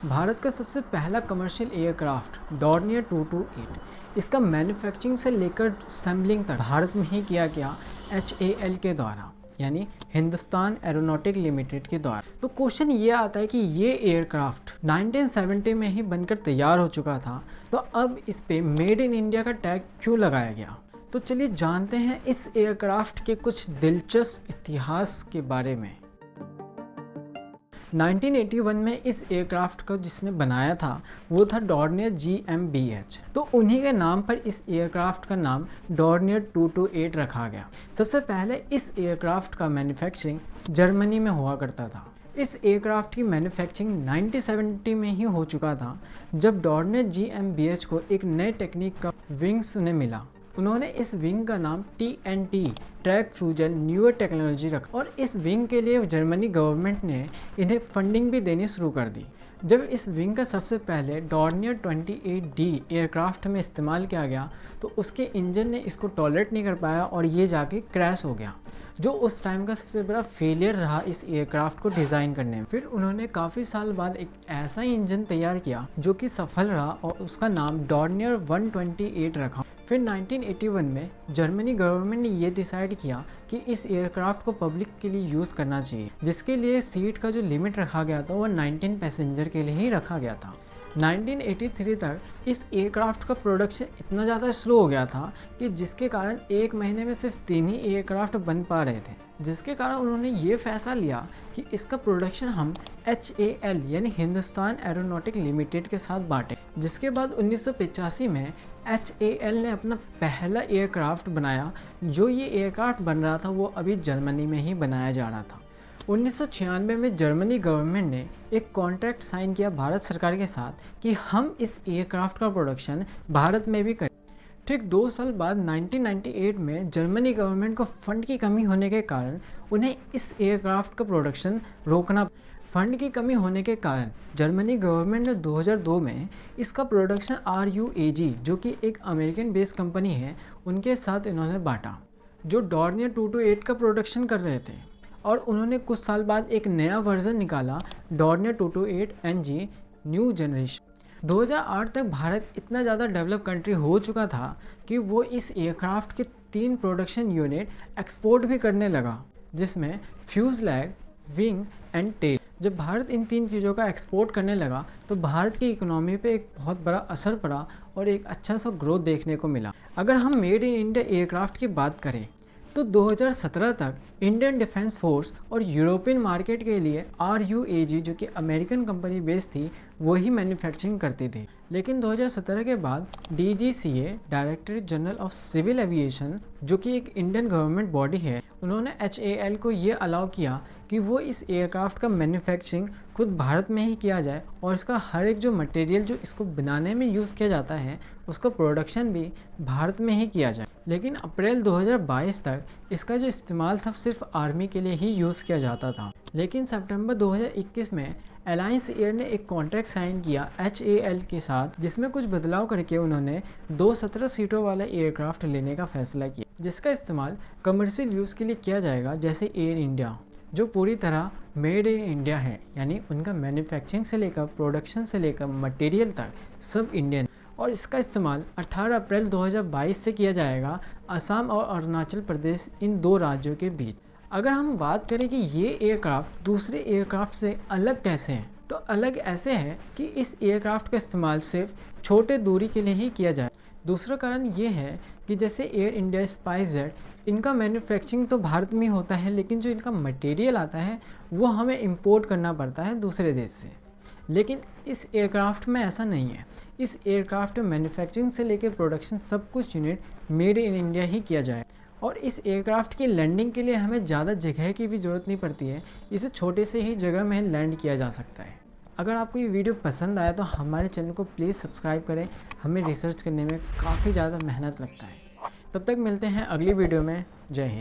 भारत का सबसे पहला कमर्शियल एयरक्राफ्ट डॉर्नियर 228 इसका मैन्युफैक्चरिंग से लेकर असेंबलिंग तक भारत में ही किया गया HAL के द्वारा, यानी हिंदुस्तान एरोनॉटिक लिमिटेड के द्वारा। तो क्वेश्चन ये आता है कि ये एयरक्राफ्ट 1970 में ही बनकर तैयार हो चुका था, तो अब इस पे मेड इन इंडिया का टैग क्यों लगाया गया। तो चलिए जानते हैं इस एयरक्राफ्ट के कुछ दिलचस्प इतिहास के बारे में। 1981 में इस एयरक्राफ्ट को जिसने बनाया था वो था डॉर्नियर GmbH। तो उन्हीं के नाम पर इस एयरक्राफ्ट का नाम डॉर्नियर 228 रखा गया। सबसे पहले इस एयरक्राफ्ट का मैन्युफैक्चरिंग जर्मनी में हुआ करता था। इस एयरक्राफ्ट की मैन्युफैक्चरिंग 1970 में ही हो चुका था, जब डॉर्नियर GmbH को एक नए टेक्निक का विंग्स उन्हें मिला। उन्होंने इस विंग का नाम TNT track fusion newer technology रखा और इस विंग के लिए जर्मनी गवर्नमेंट ने इन्हें फंडिंग भी देनी शुरू कर दी। जब इस विंग का सबसे पहले डॉर्नियर 28D एयरक्राफ्ट में इस्तेमाल किया गया तो उसके इंजन ने इसको टॉलरेट नहीं कर पाया और ये जाके क्रैश हो गया, जो उस टाइम का सबसे बड़ा फेलियर रहा इस एयरक्राफ्ट को डिज़ाइन करने में। फिर उन्होंने काफ़ी साल बाद एक ऐसा इंजन तैयार किया जो कि सफल रहा और उसका नाम डॉर्नियर 128 रखा। फिर 1981 में जर्मनी गवर्नमेंट ने ये डिसाइड किया कि इस एयरक्राफ्ट को पब्लिक के लिए यूज़ करना चाहिए, जिसके लिए सीट का जो लिमिट रखा गया था वो 19 पैसेंजर के लिए ही रखा गया था। 1983 तक इस एयरक्राफ्ट का प्रोडक्शन इतना ज़्यादा स्लो हो गया था कि जिसके कारण एक महीने में सिर्फ 3 ही एयरक्राफ्ट बन पा रहे थे, जिसके कारण उन्होंने ये फैसला लिया कि इसका प्रोडक्शन हम HAL यानी हिंदुस्तान एरोनॉटिक लिमिटेड के साथ बांटे। जिसके बाद 1985 में HAL ने अपना पहला एयरक्राफ्ट बनाया। जो ये एयरक्राफ्ट बन रहा था वो अभी जर्मनी में ही बनाया जा रहा था। 1996 में जर्मनी गवर्नमेंट ने एक कॉन्ट्रैक्ट साइन किया भारत सरकार के साथ कि हम इस एयरक्राफ्ट का प्रोडक्शन भारत में भी करें। ठीक 2 साल बाद 1998 में जर्मनी गवर्नमेंट को फंड की कमी होने के कारण उन्हें इस एयरक्राफ्ट का प्रोडक्शन रोकना। फंड की कमी होने के कारण जर्मनी गवर्नमेंट ने 2002 में इसका प्रोडक्शन RUAG, जो कि एक अमेरिकन बेस्ड कंपनी है, उनके साथ इन्होंने बांटा, जो डॉर्नियर 228 का प्रोडक्शन कर रहे थे। और उन्होंने कुछ साल बाद एक नया वर्जन निकाला, डॉर्नियर 228 NG न्यू जनरेशन। 2008 तक भारत इतना ज़्यादा डेवलप कंट्री हो चुका था कि वो इस एयरक्राफ्ट के 3 प्रोडक्शन यूनिट एक्सपोर्ट भी करने लगा, जिसमें फ्यूज़लैग, विंग एंड टेल। जब भारत इन 3 चीज़ों का एक्सपोर्ट करने लगा तो भारत की इकोनॉमी पे एक बहुत बड़ा असर पड़ा और एक अच्छा सा ग्रोथ देखने को मिला। अगर हम मेड इन इंडिया एयरक्राफ्ट की बात करें तो 2017 तक इंडियन डिफेंस फोर्स और यूरोपियन मार्केट के लिए RUAG, जो कि अमेरिकन कंपनी बेस्ड थी, वही मैन्युफैक्चरिंग करती थी। लेकिन 2017 के बाद DGCA directorate general of civil aviation, जो कि एक इंडियन गवर्नमेंट बॉडी है, उन्होंने HAL को ये अलाउ किया कि वो इस एयरक्राफ्ट का मैन्युफैक्चरिंग खुद भारत में ही किया जाए और इसका हर एक जो मटेरियल जो इसको बनाने में यूज़ किया जाता है उसका प्रोडक्शन भी भारत में ही किया जाए। लेकिन अप्रैल 2022 तक इसका जो इस्तेमाल था सिर्फ आर्मी के लिए ही यूज़ किया जाता था। लेकिन सितंबर 2021 में अलायंस एयर ने एक कॉन्ट्रैक्ट साइन किया HAL के साथ, जिसमें कुछ बदलाव करके उन्होंने 2 17 सीटों वाला एयरक्राफ्ट लेने का फैसला किया, जिसका इस्तेमाल कमर्शियल यूज़ के लिए किया जाएगा, जैसे एयर इंडिया, जो पूरी तरह मेड इन इंडिया है, यानी उनका मैन्युफैक्चरिंग से लेकर प्रोडक्शन से लेकर मटेरियल तक सब इंडियन। और इसका इस्तेमाल 18 अप्रैल 2022 से किया जाएगा असम और अरुणाचल प्रदेश, इन 2 राज्यों के बीच। अगर हम बात करें कि ये एयरक्राफ्ट दूसरे एयरक्राफ्ट से अलग कैसे हैं, तो अलग ऐसे है कि इस एयरक्राफ्ट का इस्तेमाल सिर्फ छोटे दूरी के लिए ही किया जाए। दूसरा कारण ये है कि जैसे एयर इंडिया, स्पाइसजेट, इनका मैन्युफैक्चरिंग तो भारत में ही होता है, लेकिन जो इनका मटेरियल आता है वो हमें इंपोर्ट करना पड़ता है दूसरे देश से। लेकिन इस एयरक्राफ्ट में ऐसा नहीं है। इस एयरक्राफ्ट में मैन्युफैक्चरिंग से लेकर प्रोडक्शन सब कुछ यूनिट मेड इन इंडिया ही किया जाए। और इस एयरक्राफ्ट की लैंडिंग के लिए हमें ज़्यादा जगह की भी ज़रूरत नहीं पड़ती है, इसे छोटे से ही जगह में लैंड किया जा सकता है। अगर आपको ये वीडियो पसंद आया तो हमारे चैनल को प्लीज़ सब्सक्राइब करें, हमें रिसर्च करने में काफ़ी ज़्यादा मेहनत लगता है। तब तक मिलते हैं अगली वीडियो में। जय हिंद।